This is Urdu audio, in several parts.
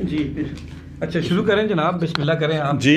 جی پھر اچھا شروع کریں جناب، بسم اللہ کریں آپ جی،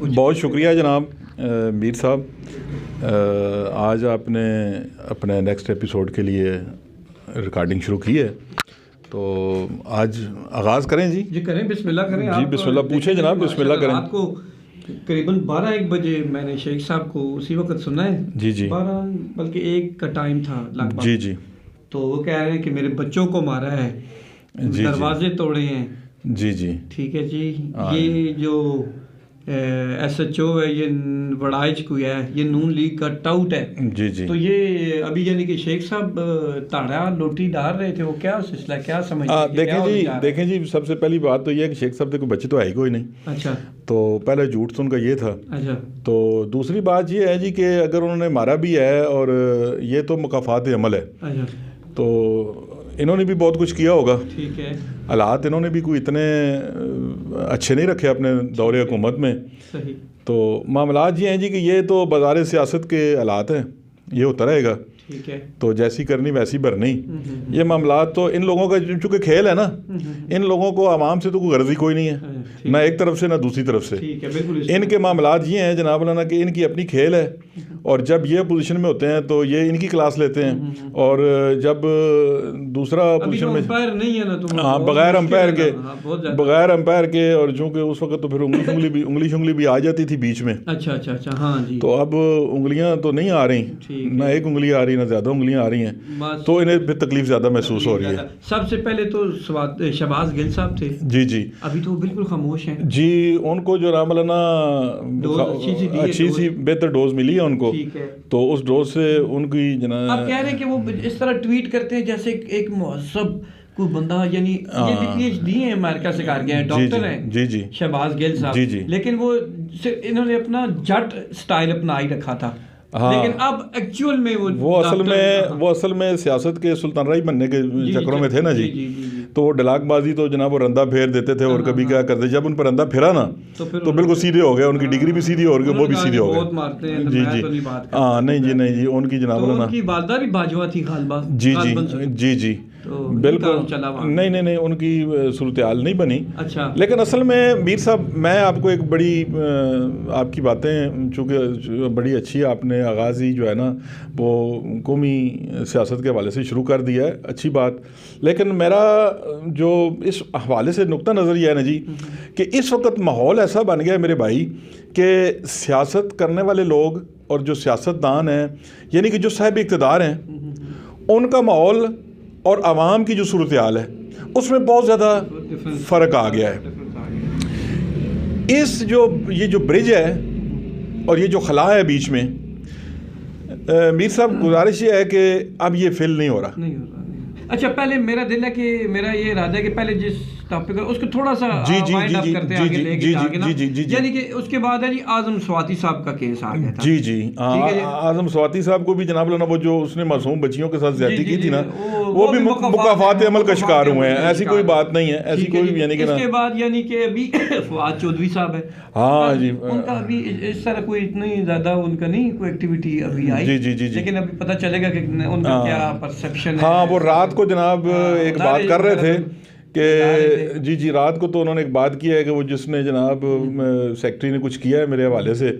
کچھ؟ بہت شکریہ جناب میر صاحب، آج آپ نے اپنے نیکسٹ ایپیسوڈ کے لیے ریکارڈنگ شروع کی ہے، تو آج آغاز کریں جی؟ جی کریں، بسم اللہ کریں جی آپ۔ بسم اللہ، پوچھیں جناب، بسم اللہ کریں۔ رات کو قریباً 12-1 بجے میں نے شیخ صاحب کو اسی وقت سنا ہے، جی جی 12 بلکہ 1 کا ٹائم تھا لگ بھگ، جی جی تو وہ کہہ رہے ہیں کہ میرے بچوں کو مارا ہے، جی دروازے توڑے ہیں۔ جی جی ٹھیک ہے جی، یہ جو ایس ایچ او ہے، یہ وڑائچ کوئی ہے، یہ نون لیگ کا ٹاؤٹ ہے جی جی۔ تو یہ ابھی یعنی کہ شیخ صاحب تاڑا لوٹی ڈال رہے تھے، وہ کیا سلسلہ، کیا سمجھتے ہیں؟ دیکھیں جی، سب سے پہلی بات تو یہ ہے کہ شیخ صاحب کے کوئی بچے تو ہے ہی کوئی نہیں۔ اچھا، تو پہلے جھوٹ تو ان کا یہ تھا۔ اچھا، تو دوسری بات یہ ہے جی کہ اگر انہوں نے مارا بھی ہے اور یہ تو مکافات عمل ہے، اچھا، تو انہوں نے بھی بہت کچھ کیا ہوگا۔ ٹھیک ہے، حالات انہوں نے بھی کوئی اتنے اچھے نہیں رکھے اپنے دور حکومت میں۔ صحیح۔ تو معاملات یہ ہیں جی کہ یہ تو بازار سیاست کے حالات ہیں، یہ ہوتا رہے گا۔ ٹھیک ہے، تو جیسی کرنی ویسی بھرنی، یہ معاملات تو ان لوگوں کا چونکہ کھیل ہے نا، ان لوگوں کو عوام سے تو کوئی غرض ہی کوئی نہیں ہے، نہ ایک طرف سے نہ دوسری طرف سے۔ ٹھیک ہے، بالکل۔ ان کے معاملات یہ ہیں جناب مولانا کہ ان کی اپنی کھیل ہے، اور جب یہ پوزیشن میں ہوتے ہیں تو یہ ان کی کلاس لیتے ہیں، اور جب دوسرا پوزیشن میں نہیں ہے نا، ہاں بغیر امپائر کے، اور چونکہ اس وقت تو پھر انگلی شنگلی بھی آ جاتی تھی بیچ میں۔ اچھا اچھا اچھا، ہاں جی۔ تو اب انگلیاں تو نہیں آ رہی، نہ ایک انگلی آ رہی نہ زیادہ انگلیاں آ رہی ہیں، تو انہیں پھر تکلیف زیادہ محسوس ہو رہی ہے۔ سب سے پہلے تو شہباز گل صاحب تھے، جی جی ابھی تو بالکل خاموش ہیں جی، ان کو جو رام مولانا اچھی سی بہتر ڈوز ملی ہے ان کو، تو اس ڈوز سے ان کی جناب آپ کہہ رہے ہیں کہ وہ اس طرح ٹویٹ کرتے ہیں جیسے ایک مہذب کوئی بندہ، یعنی یہ بھی پی ایچ ڈی ہیں، امریکہ سے کر گئے ہیں، ڈاکٹر ہیں جی جی شہباز گل صاحب، جی جی، لیکن وہ انہوں نے اپنا جٹ سٹائل اپنا ہی رکھا تھا، لیکن اب ایکچوئل میں وہ اصل میں سیاست کے سلطان رائی بننے کے چکروں میں تھے نا جی، تو وہ ڈلاک بازی تو جناب وہ رندہ پھیر دیتے تھے، اور کبھی کیا کرتے، جب ان پر رندہ پھرا نا تو بالکل سیدھے ہو گئے، ان کی ڈگری بھی سیدھی ہو گئی، وہ بھی سیدھے ہو گئے۔ جی جی ہاں، نہیں جی ان کی جناب ان کی والدہ بھی باجوہ تھی، غالبہ۔ جی جی جی بالکل، نہیں ان کی صورتحال نہیں بنی۔ اچھا، لیکن اصل میں میر صاحب، میں آپ کو ایک بڑی آپ کی باتیں چونکہ بڑی اچھی، آپ نے آغاز ہی جو ہے نا وہ قومی سیاست کے حوالے سے شروع کر دیا ہے، اچھی بات۔ لیکن میرا جو اس حوالے سے نقطہ نظر یہ ہے نا جی کہ اس وقت ماحول ایسا بن گیا ہے میرے بھائی کہ سیاست کرنے والے لوگ اور جو سیاست دان ہیں، یعنی کہ جو صاحب اقتدار ہیں، ان کا ماحول اور عوام کی جو صورتحال ہے اس میں بہت زیادہ فرق آ گیا ہے۔ یہ جو برج ہے اور یہ جو خلا ہے بیچ میں، میر صاحب گزارش یہ ہے کہ اب یہ فل نہیں ہو رہا۔ اچھا، پہلے میرا دل ہے کہ میرا یہ ارادہ ہے کہ پہلے جس ٹاپک اس کو تھوڑا سا وائنڈ اپ کرتے ہیں، آگے لے کے جا کے، یعنی کہ اس کے بعد ہے جی اعظم سواتی صاحب کا کیس آ گیا تھا۔ جی جی اعظم سواتی صاحب کو بھی جناب وہ جو اس نے معصوم بچیوں کے ساتھ زیادتی کی تھی نا، وہ بھی مکافات عمل کا شکار ہوئے ہیں، ایسی کوئی بات نہیں ہے، ایسی کوئی بھی، یعنی کہ اس کے بعد یعنی کہ ابھی فواد چودھری صاحب ہے، ہاں جی، ان کا ابھی اس طرح کوئی اتنی زیادہ ان کا نہیں کوئی ایکٹیویٹی ابھی آئی، لیکن ابھی پتہ چلے گا کہ ان کا کیا پرسپشن ہے۔ ہاں، وہ رات کو جناب ایک بات کر رہے تھے کہ جی رات کو تو انہوں نے ایک بات کی ہے کہ وہ جس نے جناب سیکٹری نے کچھ کیا ہے میرے حوالے سے،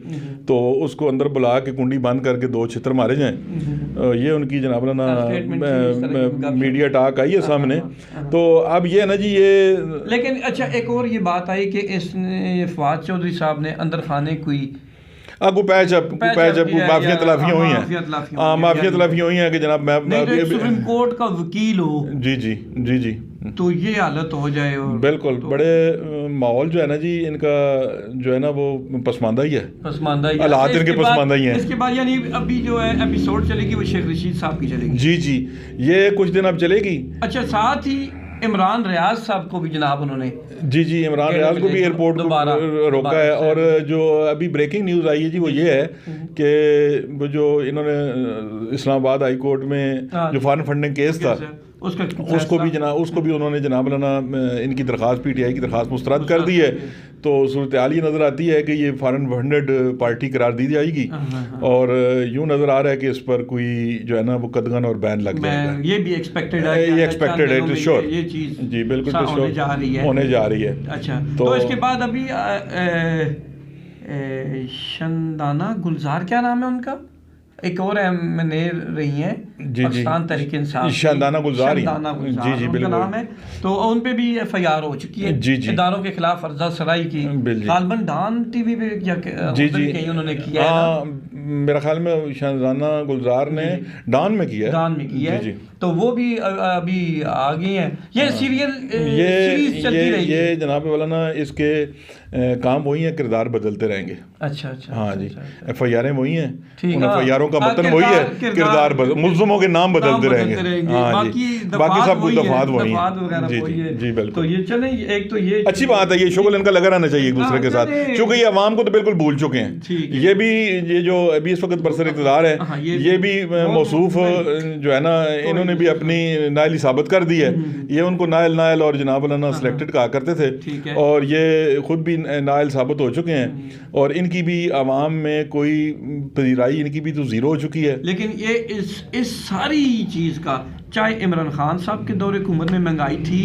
تو اس کو اندر بلا کے کنڈی بند کر کے 2 چھتر مارے جائیں، یہ ان کی جناب نا میڈیا ٹاک آئی ہے سامنے۔ تو اب یہ ہے نا جی یہ، لیکن اچھا ایک اور یہ بات آئی کہ اس نے فواد چودھری صاحب نے اندر خانے کوئی معافیاں تلافیاں ہوئی ہیں، معافیاں تلافیاں ہوئی ہیں کہ جناب میں سپریم کورٹ کا وکیل ہو، جی جی جی جی، تو یہ حالت ہو جائے۔ بالکل، بڑے ماحول جو ہے نا جی ان کا جو ہے نا وہ پسماندہ ہی ہے، حالات ان کے پسماندہ ہی ہیں۔ اس کے بعد یعنی ابھی جو ہے ایپیسوڈ چلے گی وہ شیخ رشید صاحب کی چلے گی، جی جی، یہ کچھ دن اب چلے گی۔ اچھا، ساتھ ہی عمران ریاض صاحب کو بھی جناب انہوں نے، جی عمران ریاض کو بھی ایئرپورٹ کو روکا ہے، اور جو ابھی بریکنگ نیوز آئی ہے جی وہ یہ ہے کہ جو انہوں نے اسلام آباد ہائی کورٹ میں جو فارن فنڈنگ کیس تھا اس کو بھی انہوں نے جناب مولانا ان کی درخواست پی ٹی آئی کی درخواست مسترد کر دی ہے. تو صورتحال یہ نظر آتی ہے کہ یہ فارن فنڈڈ پارٹی قرار دی جائے گی اور یوں نظر آ رہا ہے کہ اس پر کوئی جو ہے نا وہ قدغن اور بین لگ جائے گا. یہ بھی ایکسپیکٹڈ ہے ٹو شور, یہ چیز جی بالکل ہونے جا رہی ہے. اچھا, تو اس کے بعد ابھی شندانہ گلزار کیا نام ہے ان کا, ایک اور منیر رہی ہیں پاکستان تحریک انصاف, شندانہ گلزار ان کا نام ہے, تو ان پہ بھی ایف آئی آر ہو چکی ہے اداروں کے خلاف ارضا سرائی کی. غالباً ڈان ٹی وی پہ کہیں انہوں نے کیا ہے, میرا خیال میں شندانہ گلزار نے ڈان میں کیا ہے, تو وہ بھی ابھی آ گئی ہیں. یہ سیریز چلتی رہی ہے. یہ جناب والا نا اس کے کام وہی ہیں, کردار بدلتے رہیں گے. اچھا ہاں جی, ایف آئی آریں وہی ہیں, ان ایف آئی آروں کا متن وہی ہے, کردار ملزموں کے نام بدلتے رہیں گے. ہاں جی, باقی سب کچھ دفعات وہی ہیں. جی بالکل, تو یہ چلیں, ایک تو یہ اچھی بات ہے, یہ شغل ان کا لگا رہنا چاہیے ایک دوسرے کے ساتھ, کیونکہ یہ عوام کو تو بالکل بھول چکے ہیں. یہ بھی یہ جو ابھی اس وقت برسر اقتدار ہے, یہ بھی موصوف جو ہے نا انہوں نے بھی اپنی نائلی ثابت کر دی ہے. یہ ان کو نائل اور جناب مولانا سلیکٹڈ کہا کرتے تھے, اور یہ خود بھی نائل ثابت ہو چکے ہیں, اور ان کی بھی عوام میں کوئی پذیرائی ان کی بھی تو زیرو ہو چکی ہے. لیکن یہ اس ساری چیز کا, چاہے عمران خان صاحب کے دور حکومت میں مہنگائی تھی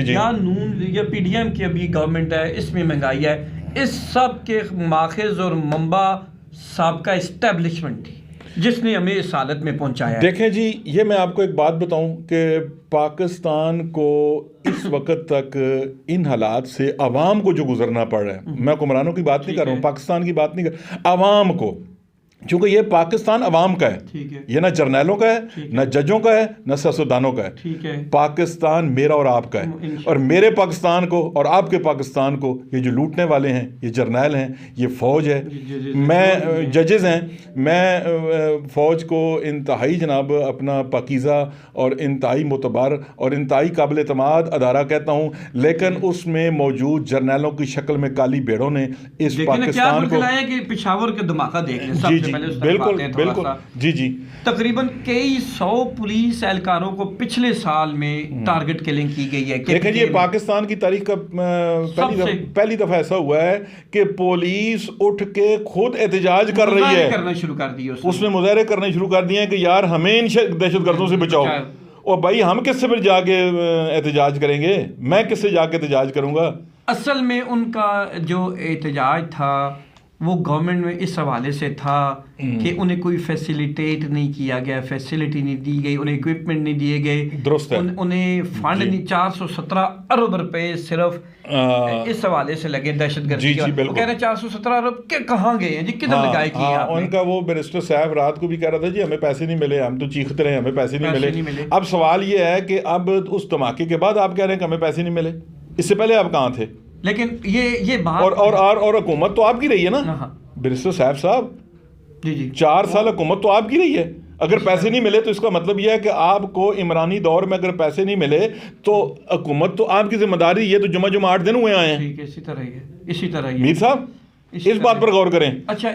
یا نون یا پی ڈی ایم کی ابھی گورنمنٹ ہے اس میں مہنگائی ہے, اس سب کے ماخذ اور منبع سابقہ اسٹیبلشمنٹ تھی جس نے ہمیں اس حالت میں پہنچایا ہے. دیکھیں جی, یہ میں آپ کو ایک بات بتاؤں کہ پاکستان کو اس وقت تک ان حالات سے عوام کو جو گزرنا پڑ رہا ہے, میں حکمرانوں کی بات نہیں کر رہا ہوں, پاکستان کی بات نہیں کر رہا, عوام کو, چونکہ یہ پاکستان عوام کا ہے, یہ نہ جرنیلوں کا ہے, نہ ججوں کا ہے, نہ سیاستدانوں کا ہے. پاکستان میرا اور آپ کا ہے, اور میرے پاکستان کو اور آپ کے پاکستان کو یہ جو لوٹنے والے ہیں, یہ جرنیل ہیں, یہ فوج ہے, میں ججز ہیں, میں فوج کو انتہائی جناب اپنا پاکیزہ اور انتہائی معتبر اور انتہائی قابل اعتماد ادارہ کہتا ہوں, لیکن اس میں موجود جرنیلوں کی شکل میں کالی بھیڑوں نے اس پاکستان کو پشاور کے دھماکہ دیکھ لیں. بالکل جی تقریباً کئی 100 پولیس اہلکاروں کو پچھلے سال میں ٹارگٹ کلنگ کی گئی ہے. دیکھیں جی, پاکستان کی تاریخ کا پہلی دفعہ ایسا ہوا ہے کہ پولیس اٹھ کے خود احتجاج کر رہی ہے, کرنا شروع کر دی, اس میں مظاہرے کرنے شروع کر دیے ہیں کہ یار ہمیں ان دہشت گردوں سے بچاؤ. اور بھائی ہم کس سے پھر جا کے احتجاج کریں گے, میں کس سے جا کے احتجاج کروں گا. اصل میں ان کا جو احتجاج تھا وہ گورنمنٹ میں اس حوالے سے تھا کہ انہیں کوئی فیسیلیٹیٹ نہیں کیا گیا, فیسیلیٹی نہیں دی گئی, انہیں اکوپمنٹ نہیں دیے گئے, درست ہے, انہیں فنڈ نہیں, 417 ارب روپے صرف اس حوالے سے لگے دہشت گردی. وہ کہہ رہے ہیں 417 ارب کہاں گئے ہیں جی, کدھر لگائے کی ہیں آپ نے. ان کا وہ بیرسٹر صاحب رات کو بھی کہہ رہا تھا جی ہمیں پیسے نہیں ملے, ہم تو چیختے رہے ہمیں پیسے نہیں ملے. اب سوال یہ ہے کہ اب اس دھماکے کے بعد آپ کہہ رہے ہیں کہ ہمیں پیسے نہیں ملے, اس سے پہلے آپ کہاں تھے؟ لیکن یہ بات اور حکومت تو آپ کی رہی ہے نا بیرسٹر صاحب, جی 4 سال حکومت تو آپ کی رہی ہے. اگر پیسے نہیں ملے تو اس کا مطلب یہ ہے کہ آپ کو عمرانی دور میں اگر پیسے نہیں ملے تو حکومت تو آپ کی ذمہ داری, یہ تو جمعہ 8 دن ہوئے آئے ہیں. اسی طرح میر صاحب اس بات پر غور کریں. اچھا,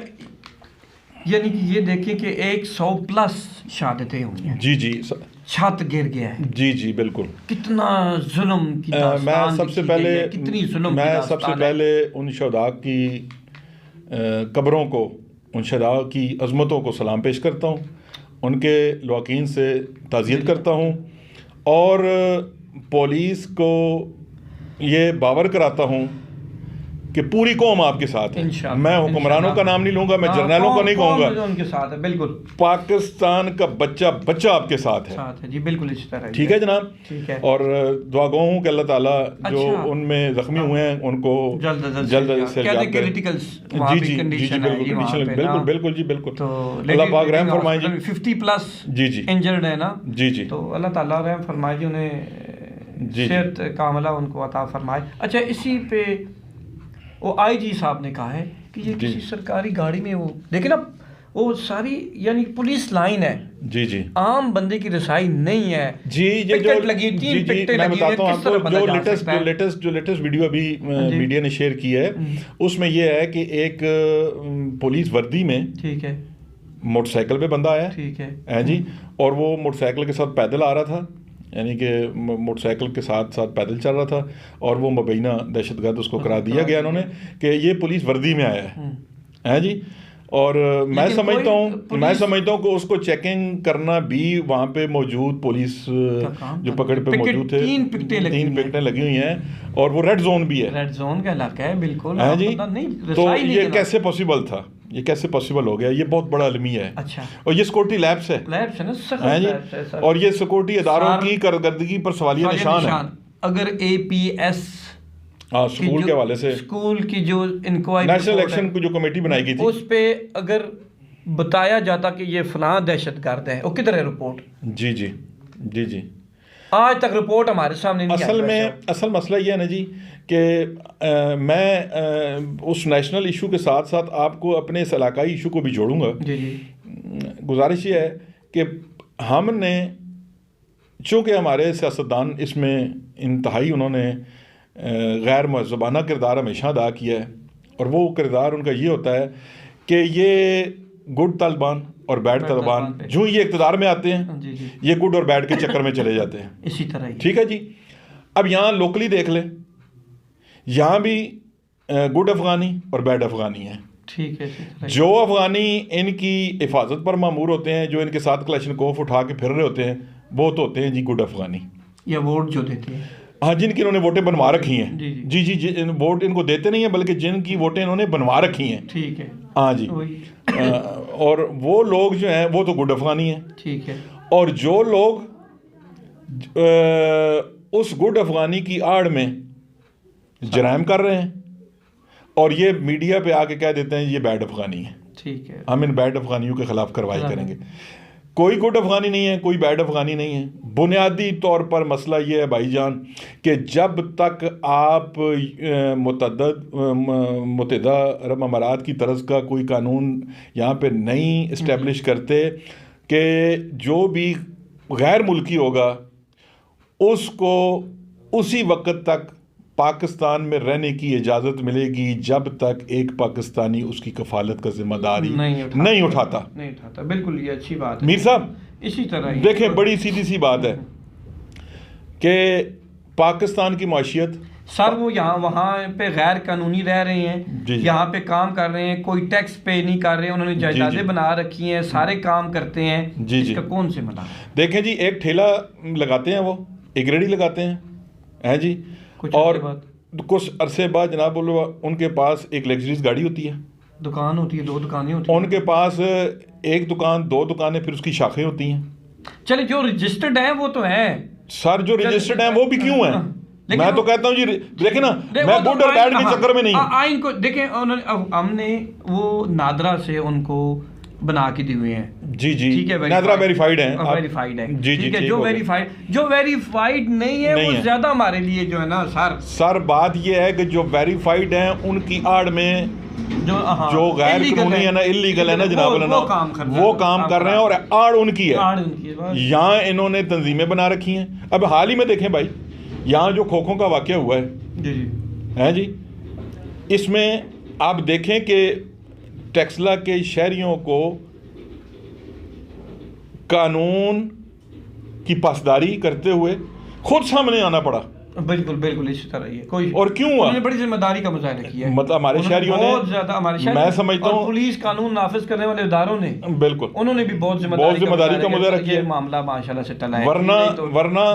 یعنی کہ یہ دیکھیں کہ 100+ شہادتیں ہوئی ہیں. جی چھت گر گیا ہے. جی بالکل. کتنا ظلم کی داستان, میں سب سے پہلے ان شہداء کی قبروں کو, ان شہداء کی عظمتوں کو سلام پیش کرتا ہوں, ان کے لواقین سے تعزیت کرتا ہوں, اور پولیس کو یہ باور کراتا ہوں کہ پوری قوم آپ کے ساتھ ہے. میں حکمرانوں کا نام نہیں لوں گا, میں جرنیلوں کا نہیں کہوں گا, ان کے ساتھ ہے. بالکل پاکستان کا بچہ آپ کے ساتھ ہے. جی بالکل اسی طرح. ٹھیک ہے جناب, اور دعا گو ہوں کہ اللہ تعالیٰ جو ان میں زخمی ہوئے ہیں ان کو جلد بالکل جی بالکل اللہ پاک رحم فرمائے. 50+ جی انجرڈ ہے نا, جی تو اللہ تعالیٰ رحم فرمائے جی, انہیں صحت کاملہ ان کو عطا فرمائے. اچھا, اسی پہ وہ آئی جی صاحب نے کہا ہے کہ یہ کسی سرکاری گاڑی میں, وہ لیکن اب وہ ساری یعنی پولیس لائن ہے, جی عام بندے کی رسائی نہیں ہے. ٹکٹ لگی, 3 ٹکٹیں لگی ہیں. کس طرح بندہ جا سکتا ہے؟ جو لیٹسٹ ویڈیو ابھی میڈیا نے شیئر کی ہے اس میں یہ ہے کہ ایک پولیس وردی میں, ٹھیک ہے, موٹر سائیکل پہ بندہ آیا, ٹھیک ہے جی, اور وہ موٹر سائیکل کے ساتھ پیدل آ رہا تھا, یعنی کہ موٹر سائیکل کے ساتھ ساتھ پیدل چل رہا تھا اور وہ مبینہ دہشت گرد اس کو قرار دیا گیا انہوں نے کہ یہ پولیس وردی میں آیا ہے جی. اور میں سمجھتا ہوں کہ اس کو چیکنگ کرنا بھی وہاں پہ موجود پولیس جو پکڑ پہ موجود تھے 3 پکٹیں لگی ہوئی ہیں اور وہ ریڈ زون بھی ہے, ریڈ زون کا علاقہ ہے بالکل ہے جی. تو یہ کیسے پوسیبل تھا, یہ کیسے پوسیبل ہو گیا؟ یہ بہت بڑا المیہ ہے. اچھا. اور یہ سیکورٹی لیبس ہے جی, اور یہ سیکورٹی اداروں کی کارکردگی پر سوالیہ نشان ہے. اگر اے پی ایس اسکول کے حوالے سے اسکول کی جو انکوائری نیشنل الیکشن کو جو کمیٹی بنائی گئی تھی اس پہ اگر بتایا جاتا کہ یہ فلاں دہشت گرد ہے, وہ کدھر ہے رپورٹ؟ جی جی جی جی آج تک رپورٹ ہمارے سامنے نہیں آئی. اصل مسئلہ یہ ہے نا جی کہ میں اس نیشنل ایشو کے ساتھ ساتھ آپ کو اپنے اس علاقائی ایشو کو بھی جوڑوں گا. جی جی. گزارش یہ ہے کہ ہم نے چونکہ ہمارے سیاستدان اس میں انتہائی انہوں نے غیر مہذبانہ کردار ہمیشہ ادا کیا ہے, اور وہ کردار ان کا یہ ہوتا ہے کہ یہ گڈ طالبان اور بیڈ طالبان جو یہ اقتدار میں آتے ہیں یہ گڈ اور بیڈ کے چکر میں چلے جاتے ہیں اسی طرح. ٹھیک ہے جی. اب یہاں لوکلی دیکھ لیں, یہاں بھی گڈ افغانی اور بیڈ افغانی ہیں. ٹھیک ہے. جو افغانی ان کی حفاظت پر مامور ہوتے ہیں, جو ان کے ساتھ کلاشنکوف اٹھا کے پھر رہے ہوتے ہیں, وہ تو ہوتے ہیں جی گڈ افغانی, یا ووٹ جو دیتے ہیں, ہاں جن کی انہوں نے ووٹیں بنوا رکھی ہیں. جی جی جی ووٹ ان کو دیتے نہیں ہیں بلکہ جن کی ووٹیں انہوں نے بنوا رکھی ہیں. ٹھیک ہے. ہاں جی. اور وہ لوگ جو ہیں وہ تو گڈ افغانی ہیں. ٹھیک ہے. اور جو لوگ اس گڈ افغانی کی آڑ میں جرائم کر رہے ہیں اور یہ میڈیا پہ آ کے کہہ دیتے ہیں یہ بیڈ افغانی ہے. ٹھیک ہے. ہم ان بیڈ افغانیوں کے خلاف کارروائی کریں گے. کوئی گڈ افغانی نہیں ہے, کوئی بیڈ افغانی نہیں ہے. بنیادی طور پر مسئلہ یہ ہے بھائی جان کہ جب تک آپ متحدہ عرب امارات کی طرز کا کوئی قانون یہاں پہ نہیں اسٹیبلش کرتے کہ جو بھی غیر ملکی ہوگا اس کو اسی وقت تک پاکستان میں رہنے کی اجازت ملے گی جب تک ایک پاکستانی اس کی کفالت کا ذمہ داری نہیں اٹھاتا. بالکل یہ اچھی بات ہے میر صاحب. اسی طرح دیکھیں بڑی سیدھی سی بات ہے کہ پاکستان کی معیشت سر وہ یہاں وہاں پہ غیر قانونی رہ رہے ہیں, یہاں پہ کام کر رہے ہیں, کوئی ٹیکس پے نہیں کر رہے, انہوں نے جائیدادیں بنا رکھی ہیں, سارے کام کرتے ہیں. اس کا کون سے ملا؟ دیکھیں جی ایک ٹھیلا لگاتے ہیں, وہ ایک ریڑھی لگاتے ہیں جی, اور کچھ عرصے بعد جناب ان کے پاس ایک لیگزریز گاڑی ہوتی ہے, دکان ہوتی ہے, 2 دکانیں ہوتی ہیں ان کے پاس, ایک دکان 2 دکانیں, پھر اس کی شاخیں ہوتی ہیں. چلے جو رجسٹرڈ ہیں وہ تو ہیں سر, جو رجسٹرڈ ہیں وہ بھی کیوں ہیں؟ میں تو کہتا ہوں جی دیکھیں نا, میں گڈ اور بیڈ کے چکر میں نہیں ہوں. آئین کو دیکھیں, ہم نے وہ نادرا سے ان کو بنا کے دی ہوئے ہیں. جی جی ٹھیک ہے, نادرا ویریفائڈ ہیں, ویریفائڈ ہیں. جی جی جو ویریفائڈ نہیں ہے وہ زیادہ ہمارے لیے جو ہے نا سر بات یہ ہے کہ جو ویریفائڈ ہیں ان کی آڑ میں جو غیر قانونی ہے نا, اللیگل ہے نا جناب, وہ کام کر رہے ہیں اور آڑ ان کی ہے. یہاں انہوں نے تنظیمیں بنا رکھی ہیں. اب حال ہی میں دیکھیں بھائی, یہاں جو کھوکھوں کا واقعہ ہوا ہے جی, اس میں آپ دیکھیں کہ ٹیکسلا کے شہریوں کو قانون کی پاسداری کرتے ہوئے خود سامنے آنا پڑا. بالکل اسی طرح یہ کوئی اور کیوں انہوں نے بڑی ذمہ داری کا مظاہرہ کیا ہے. مطلب ہمارے شہریوں نے بہت زیادہ, ہمارے شہریوں میں سمجھتا ہوں پولیس قانون نافذ کرنے والے اداروں نے بالکل انہوں نے بھی بہت ذمہ داری کا مظاہرہ کیا. یہ معاملہ ماشاءاللہ سے ٹلا ہے, ورنہ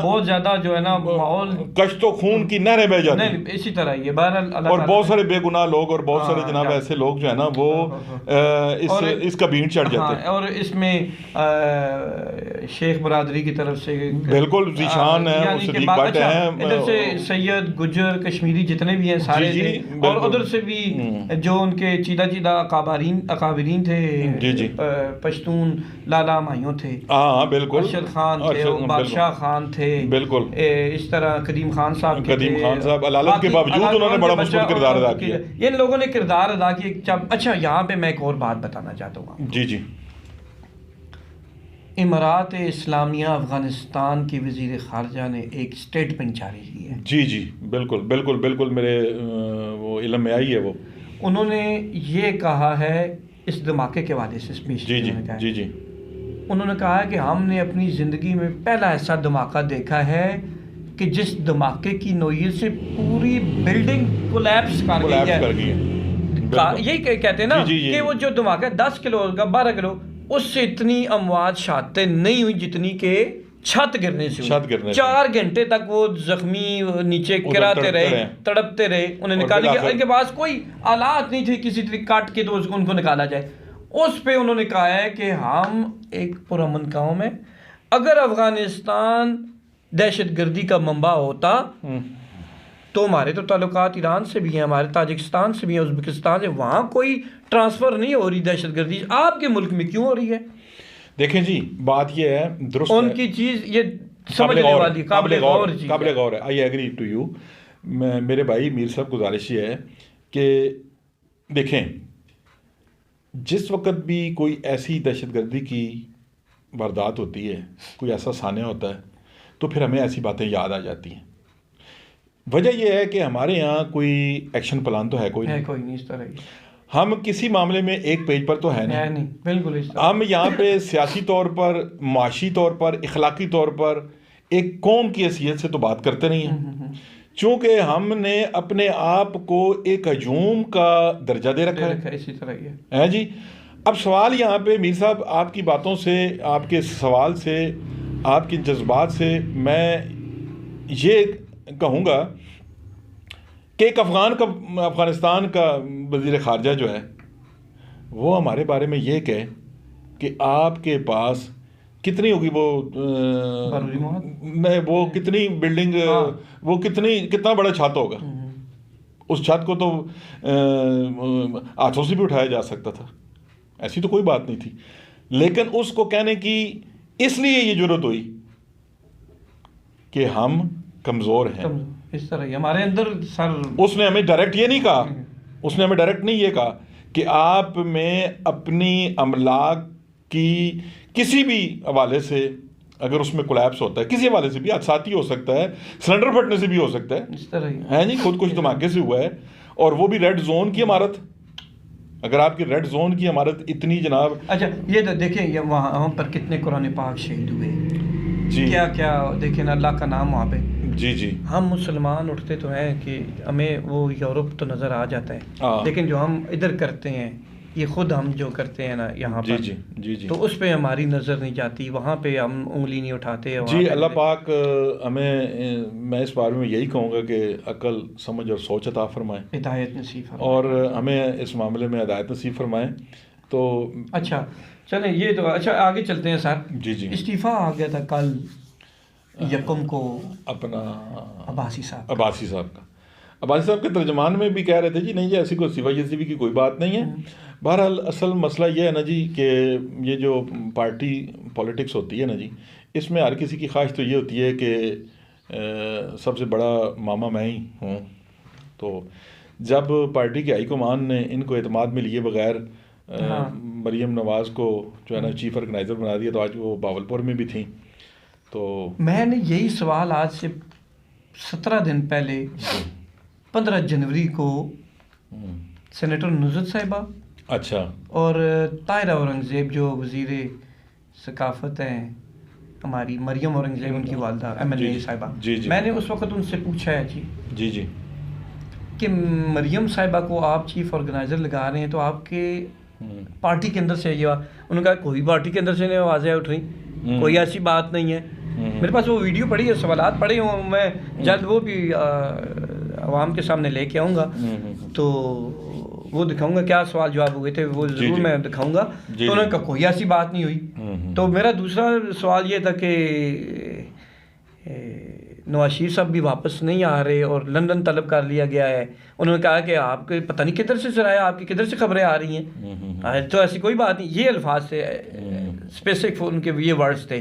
بہت زیادہ جو ہے نا ماحول کشت و خون کی نہریں بہہ جاتی ہیں. اسی طرح یہ بہرحال اور بہت سارے بے گناہ لوگ اور بہت سارے جناب ایسے لوگ جو ہے نا وہ اس کا بھینٹ چڑھ جاتے ہیں. اور اس میں شیخ برادری کی طرف سے بالکل ذیشان ہیں, صدیق بٹ ہیں, ادھر سے سید گجر کشمیری جتنے بھی ہیں سارے تھے, اور ادھر سے بھی جو ان کے چیدہ اکابرین تھے, پشتون لالا مائیوں تھے, ہاں بالکل, ارشد خان تھے, بادشاہ خان تھے, بالکل اس طرح قدیم خان صاحب علالت کے باوجود انہوں نے بڑا مثبت کردار ادا کیا. ان لوگوں نے کردار ادا کیا. اچھا یہاں پہ میں ایک اور بات بتانا چاہتا ہوں. جی امارات اسلامیہ افغانستان کی وزیر خارجہ نے ایک اسٹیٹمنٹ جاری کی ہے. جی بالکل میرے وہ علم میں آئی ہے. وہ انہوں نے یہ کہا ہے اس دھماکے کے حوالے سے اسپیچ جی انہوں نے کہا ہے کہ ہم نے اپنی زندگی میں پہلا ایسا دھماکہ دیکھا ہے کہ جس دھماکے کی نوعیت سے پوری بلڈنگ کولیپس کر گئی ہے. یہی کہتے ہیں نا کہ وہ جو دھماکہ 10 کلو کا 12 کلو اس سے اتنی اموات شہادتیں نہیں ہوئی جتنی کہ چھت گرنے سے 4 گھنٹے تک وہ زخمی نیچے گراتے رہے, تڑپتے رہے, انہیں نکال لیا. ان کے پاس کوئی آلات نہیں تھے کسی طریقے کاٹ کے تو ان کو نکالا جائے. اس پہ انہوں نے کہا ہے کہ ہم ایک پرامن قوم ہے, اگر افغانستان دہشت گردی کا منبع ہوتا تو ہمارے تو تعلقات ایران سے بھی ہیں, ہمارے تاجکستان سے بھی ہیں, ازبکستان سے, وہاں کوئی ٹرانسفر نہیں ہو رہی دہشت گردی, آپ کے ملک میں کیوں ہو رہی ہے؟ دیکھیں جی بات یہ ہے, درست ان کی چیز یہ سمجھنے والی قابل غور ہے. I agree to you. میرے بھائی میر صاحب گزارش یہ ہے کہ دیکھیں جس وقت بھی کوئی ایسی دہشت گردی کی واردات ہوتی ہے, کوئی ایسا سانحہ ہوتا ہے, تو پھر ہمیں ایسی باتیں یاد آ جاتی ہیں. وجہ یہ ہے کہ ہمارے یہاں کوئی ایکشن پلان تو ہے کوئی نہیں اس طرح. ہم کسی معاملے میں ایک پیج پر تو ہے نہیں بالکل. ہم یہاں پہ سیاسی طور پر, معاشی طور پر, اخلاقی طور پر ایک قوم کی حیثیت سے تو بات کرتے نہیں ہیں, چونکہ ہم نے اپنے آپ کو ایک ہجوم کا درجہ دے رکھا ہے. اسی طرح ہے جی. اب سوال یہاں پہ میر صاحب آپ کی باتوں سے, آپ کے سوال سے, آپ کے جذبات سے میں یہ کہوں گا کہ ایک افغانستان کا وزیر خارجہ جو ہے وہ ہمارے بارے میں یہ کہے کہ آپ کے پاس کتنی ہوگی وہ کتنی بلڈنگ, وہ کتنا بڑا چھت ہوگا, اس چھت کو تو ہاتھوں سے بھی اٹھایا جا سکتا تھا, ایسی تو کوئی بات نہیں تھی. لیکن اس کو کہنے کی اس لیے یہ ضرورت ہوئی کہ ہم کمزور ہیں. اس طرح ہمارے اندر اس نے ہمیں ڈائریکٹ یہ نہیں کہا, اس نے ہمیں ڈائریکٹ نہیں یہ کہا کہ آپ میں اپنی املاک کی کسی بھی حوالے سے اگر اس میں کولیپس ہوتا ہے, کسی حوالے سے بھی, حادثاتی ہو سکتا ہے, سلنڈر پھٹنے سے بھی ہو سکتا ہے, اس طرح ہے جی, خود کچھ دھماکے سے ہوا ہے, اور وہ بھی ریڈ زون کی عمارت. اگر آپ کی ریڈ زون کی عمارت اتنی جناب, اچھا یہ تو دیکھیں یہ وہاں پر کتنے قرآن پاک شہید ہوئے جی, کیا دیکھیں نا اللہ کا نام وہاں پہ. جی ہم مسلمان اٹھتے تو ہیں کہ ہمیں وہ یورپ تو نظر آ جاتا ہے, لیکن جو ہم ادھر کرتے ہیں یہ خود ہم جو کرتے ہیں نا یہاں پر جی تو اس پہ ہماری نظر نہیں جاتی, وہاں پہ ہم انگلی نہیں اٹھاتے. جی اللہ پاک ہمیں, میں اس بارے میں یہی کہوں گا کہ عقل, سمجھ اور سوچ عطا فرمائے, ہدایت نصیب فرمائے, اور ہمیں اس معاملے میں ہدایت نصیب فرمائے. تو اچھا چلیں یہ تو اچھا آگے چلتے ہیں سر. جی استعفیٰ آ گیا تھا کل یکم کو اپنا عباسی صاحب کا. عباسی صاحب کے ترجمان میں بھی کہہ رہے تھے جی نہیں جی ایسی کوئی استعفیٰ کی کوئی بات نہیں ہے. بہرحال اصل مسئلہ یہ ہے نا جی کہ یہ جو پارٹی پولیٹکس ہوتی ہے نا جی, اس میں ہر کسی کی خواہش تو یہ ہوتی ہے کہ سب سے بڑا ماما میں ہی ہوں. تو جب پارٹی کی ہائی کمان نے ان کو اعتماد میں لیے بغیر مریم نواز کو جو ہے نا چیف آرگنائزر بنا دیا, تو آج وہ باولپور میں بھی تھیں. تو میں نے یہی سوال آج سے 17 دن پہلے 15 جنوری کو سینیٹر نصرت صاحبہ اچھا اور طاہرہ اورنگزیب جو وزیر ثقافت ہیں ہماری, مریم اورنگزیب ان کی والدہ MLA صاحبہ, میں نے اس وقت ان سے پوچھا ہے جی کہ مریم صاحبہ کو آپ چیف آرگنائزر لگا رہے ہیں تو آپ کے پارٹی کے اندر سے یہ, انہوں نے کہا کوئی پارٹی کے اندر سے نہیں آوازیں اٹھ رہی, کوئی ایسی بات نہیں ہے. میرے پاس وہ ویڈیو پڑی ہے, سوالات پڑے ہوں, میں جلد وہ بھی عوام کے سامنے لے کے آؤں گا تو وہ دکھاؤں گا کیا سوال جواب ہوئے تھے, وہ ضرور میں دکھاؤں گا. تو انہوں نے کہا کوئی ایسی بات نہیں ہوئی. تو میرا دوسرا سوال یہ تھا کہ نواز شریف صاحب بھی واپس نہیں آ رہے اور لندن طلب کر لیا گیا ہے. انہوں نے کہا کہ آپ کے پتہ نہیں کدھر سے ذرائع, آپ کی کدھر سے خبریں آ رہی ہیں, تو ایسی کوئی بات نہیں. یہ الفاظ تھے اسپیسیفک, ان کے یہ ورڈز تھے.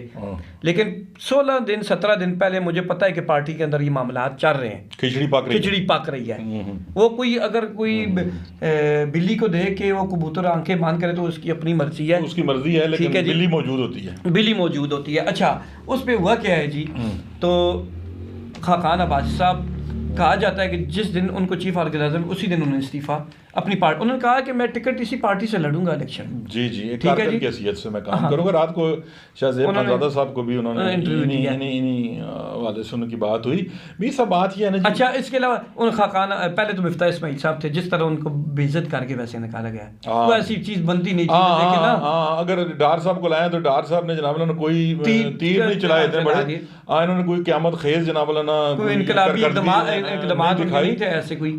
لیکن 17 دن پہلے مجھے پتہ ہے کہ پارٹی کے اندر یہ معاملات چل رہے ہیں, کھچڑی پک رہی ہے. وہ کوئی اگر کوئی بلی کو دیکھ کے وہ کبوتر آنکھیں بند کرے تو اس کی اپنی مرضی ہے, اس کی مرضی ہے, لیکن بلی موجود ہوتی ہے. اچھا اس پہ ہوا کیا ہے جی, تو خاقان عباسی صاحب کہا جاتا ہے کہ جس دن ان کو چیف آرگنائزر اسی دن انہوں نے استعفیٰ اپنی پارٹی. انہوں نے کہا کہ میں ٹکٹ اسی پارٹی سے لڑوں گا الیکشن. جی جی ایک کارکن کی حیثیت سے میں کام کروں گا. رات کو شاہ زیب خانزادہ صاحب کو بھی انہوں نے انہی والے سے ان کی بات ہوئی بھی سب بات یہ ہے نا. اچھا اس کے علاوہ ان خاقانہ پہلے تو مفتاح اسماعیل صاحب تھے جس طرح ان کو بے عزت کر کے ویسے نکالا گیا وہ ایسی چیز بنتی نہیں تھی. اگر ڈار صاحب کو لائیں تو ڈار صاحب نے جناب نے کوئی تیر نہیں چلائے تھے بڑے. انہوں نے کوئی قیامت خیز جناب انقلابی اقدامات نہیں تھے ایسے کوئی.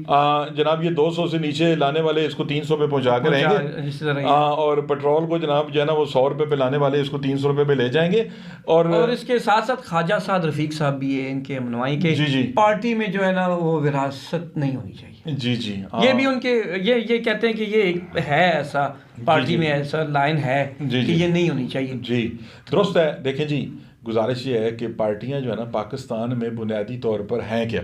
جناب یہ 200 سے نیچے لانے والے اس کو 300 پہ پہنچا کے رہیں گے اور پیٹرول کو جناب جو ہے نا وہ 100 روپے پہ لانے والے اس کو 300 روپے پہ لے جائیں گے. اور اس کے ساتھ ساتھ خواجہ سعد رفیق صاحب بھی ہے ان کے ہمنوائی کے پارٹی میں جو ہے نا وہ وراثت نہیں ہونی چاہیے. جی جی یہ بھی ان کے یہ کہتے ہیں کہ یہ ہے ایسا پارٹی میں ایسا لائن ہے کہ یہ نہیں ہونی چاہیے. جی درست ہے. دیکھیں جی گزارش یہ ہے کہ پارٹیاں جو ہے نا پاکستان میں بنیادی طور پر ہیں کیا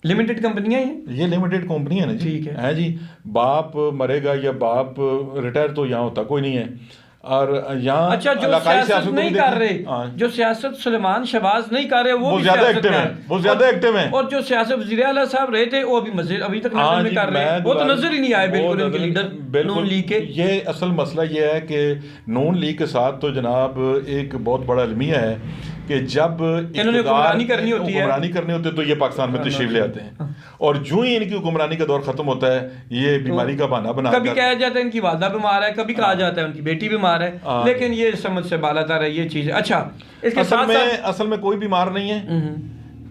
لمیٹڈ کمپنیاں ہیں. یہ لمیٹڈ کمپنی ہے نا جی. ٹھیک ہے جی باپ مرے گا یا باپ ریٹائر تو یہاں ہوتا کوئی نہیں ہے. اور یہاں اچھا جو سیاست نہیں کر رہے جو سیاست سلیمان شہباز نہیں کر رہے وہ زیادہ ایکٹیو ہیں وہ زیادہ ایکٹیو ہیں. اور جو سیاست وزیر اعلیٰ صاحب رہے تھے وہ ابھی تک نظر نہیں کر رہے وہ تو نظر ہی نہیں آئے بالکل ان کے لیڈر نون لیگ کے. یہ اصل مسئلہ یہ ہے کہ نون لیگ کے ساتھ تو جناب ایک بہت بڑا المیہ ہے کہ جب انہوں نے حکمرانی کرنی ہوتی ہے تو یہ پاکستان میں تشریف لے آتے ہیں اور جو ہی ان کی حکمرانی کا دور ختم ہوتا ہے یہ بیماری کا بہانہ بنا کبھی کہا جاتا ہے ان کی والدہ بیمار ہے کبھی کہا جاتا ہے ان کی بیٹی بیمار ہے لیکن یہ سمجھ سے بالا تر ہے یہ چیز ہے. اچھا اس کے ساتھ اصل میں کوئی بیمار نہیں ہے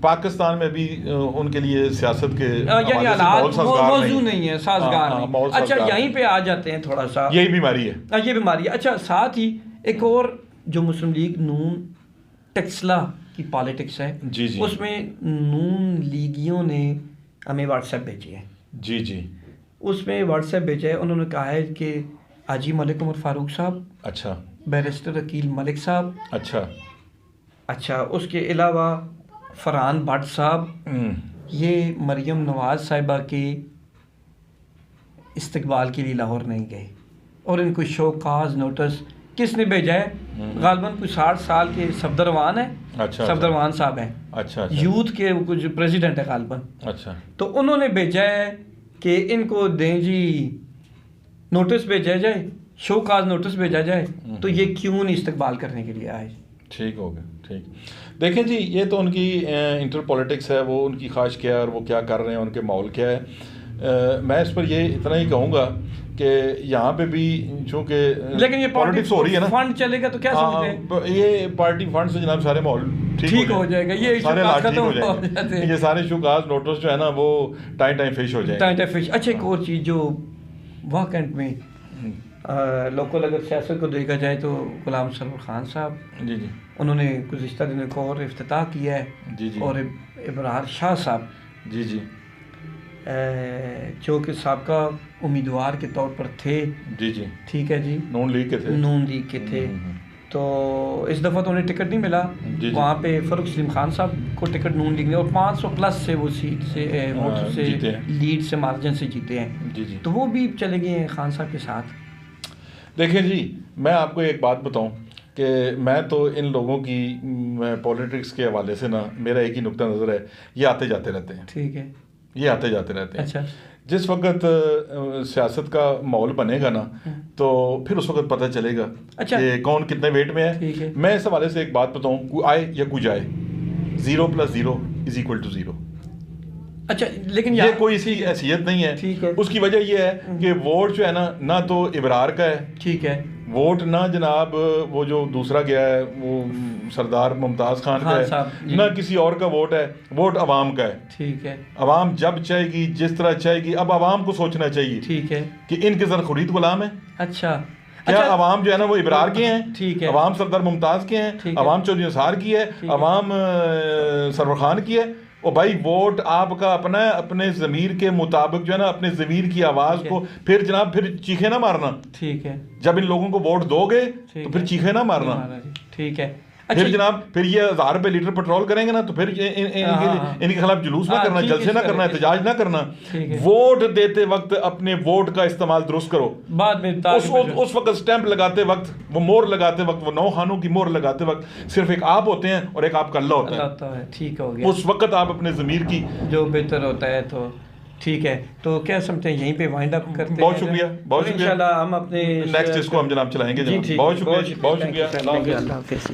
پاکستان میں بھی ان کے لیے سیاست کے یعنی حالات موضوع نہیں ہے سازگار نہیں. اچھا یہیں پہ آ جاتے ہیں تھوڑا سا یہی بیماری ہے یہ بیماری ہے. اچھا ساتھ ہی ایک اور جو مسلم لیگ نون ٹیکسلا کی پالیٹکس ہے اس میں نون لیگیوں نے ہمیں واٹس ایپ بھیجی ہے. جی جی اس میں واٹس ایپ بھیجا ہے. انہوں نے کہا ہے کہ حاجی ملک عمر فاروق صاحب اچھا بیرسٹر عقیل ملک صاحب اچھا اس کے علاوہ فرحان بٹ صاحب یہ مریم نواز صاحبہ کے استقبال کے لیے لاہور نہیں گئے اور ان کو شو کاز نوٹس کس نے بھیجا ہے غالباً کوئی 60 سال کے صفدروان ہیں صفدروان صاحب ہیں یوتھ کے کچھ پریزیڈنٹ ہے غالباً. تو انہوں نے بھیجا ہے کہ ان کو دیں جی نوٹس بھیجا جائے شو کاز نوٹس بھیجا جائے تو یہ کیوں نہیں استقبال کرنے کے لیے آئے. ٹھیک ہو گیا ٹھیک. دیکھیں جی یہ تو ان کی انٹر پولیٹکس ہے وہ ان کی خواہش کیا ہے اور وہ کیا کر رہے ہیں ان کے ماحول کیا ہے. میں اس پر یہ اتنا ہی کہوں گا کہ یہاں پہ بھی چونکہ لیکن یہ پالیٹکس ہو رہی ہے نا فنڈ چلے گا تو کیا سمجھتے ہیں یہ پارٹی فنڈ سے جناب سارے ماحول ٹھیک ہو جائے گا. یہ سارے ختم ہو جائیں گے یہ سارے شوکاز نوٹس جو ہے نا وہ ٹائم فش ہو جائیں گے. اچھا ایک اور چیز جو واقعات میں لوکل اگر سیاست کو دیکھا جائے تو غلام سرور خان صاحب جی انہوں نے گزشتہ دنوں کو اور افتتاح کیا ہے اور ابرار شاہ صاحب جی جو کہ سابقہ امیدوار کے طور پر تھے جی ٹھیک ہے جی نون لیگ کے تھے تو اس دفعہ تو انہیں ٹکٹ نہیں ملا. وہاں پہ فاروق سلیم خان صاحب کو ٹکٹ نون لیگ نے اور 500+ سے وہ سیٹ سے ووٹ سے لیڈ سے مارجن سے جیتے ہیں تو وہ بھی چلے گئے ہیں خان صاحب کے ساتھ. دیکھیں جی میں آپ کو ایک بات بتاؤں کہ میں تو ان لوگوں کی پولیٹکس کے حوالے سے نا میرا ایک ہی نقطہ نظر ہے یہ آتے جاتے رہتے ہیں. ٹھیک ہے یہ آتے جاتے رہتے ہیں. اچھا جس وقت سیاست کا ماحول بنے گا نا تو پھر اس وقت پتہ چلے گا کہ کون کتنے ویٹ میں ہے. میں اس حوالے سے ایک بات بتاؤں کوئی آئے یا کوئی جائے 0 + 0 = 0. اچھا لیکن یہ کوئی اسی حیثیت نہیں ہے. اس کی وجہ یہ ہے کہ ووٹ جو ہے نا نہ تو ابرار کا ہے ٹھیک ہے ووٹ نہ جناب وہ جو دوسرا گیا ہے وہ سردار ممتاز خان کا ہے نہ کسی اور کا ووٹ ہے. ووٹ عوام کا ہے. ٹھیک ہے عوام جب چاہے گی جس طرح چاہے گی. اب عوام کو سوچنا چاہیے ٹھیک ہے کہ ان کے زر خرید غلام ہے. اچھا کیا عوام جو ہے نا وہ ابرار کے ہیں ٹھیک ہے عوام سردار ممتاز کے ہیں عوام چودھری نثار کی ہے عوام سرور خان کی ہے. اور بھائی ووٹ آپ کا اپنا ہے اپنے ضمیر کے مطابق جو ہے نا اپنے ضمیر کی آواز کو پھر جناب پھر چیخے نہ مارنا. ٹھیک ہے جب ان لوگوں کو ووٹ دو گے تو پھر چیخے نہ مارنا. ٹھیک ہے پھر جناب پھر یہ 1000 روپے لیٹر پیٹرول کریں گے نا تو پھر ان کے خلاف جلوس نہ کرنا جلسے نہ کرنا احتجاج نہ کرنا. ووٹ دیتے وقت اپنے ووٹ کا استعمال درست کرو. بعد میں اس وقت سٹیمپ لگاتے وقت وہ مور لگاتے وقت وہ 9 خانوں کی مور لگاتے وقت صرف ایک آپ ہوتے ہیں اور ایک آپ کا اللہ ہوتا ہے. ٹھیک ہو گیا. اس وقت آپ اپنے ضمیر کی جو بہتر ہوتا ہے تو ٹھیک ہے تو کیا سمجھتے ہیں یہیں پہ وائنڈ اپ کرتے ہیں. بہت شکریہ, بہت شکریہ. انشاءاللہ ہم اپنے نیکسٹ اس کو ہم جناب چلائیں گے جناب. بہت شکریہ, بہت شکریہ. اللہ حافظ.